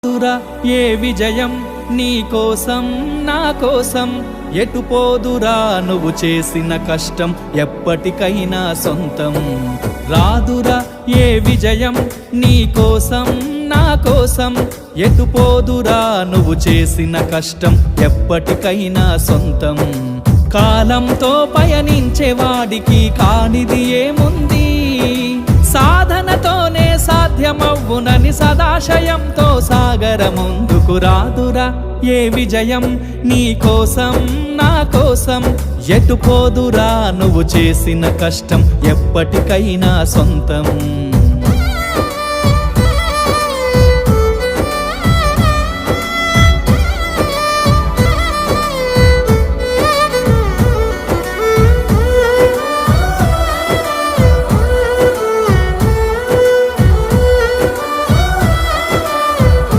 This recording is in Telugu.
రాదురా ఏ విజయం నీ కోసం నా కోసం, ఎటు పోదురా నువ్వు చేసిన కష్టం ఎప్పటికైనా సొంతం. రాదురా ఏ విజయం నీ కోసం నా కోసం, ఎటు పోదురా నువ్వు చేసిన కష్టం ఎప్పటికైనా సొంతం. కాలంతో పయనించేవాడికి కానిది ఏముంది, సాధనతోనే సాధ్యమవ్వునని సదాశయంతో సాగర ముందుకు. రాదురా ఏ విజయం నీ కోసం నా కోసం, ఎటు పోదురా నువ్వు చేసిన కష్టం ఎప్పటికైనా సొంతం.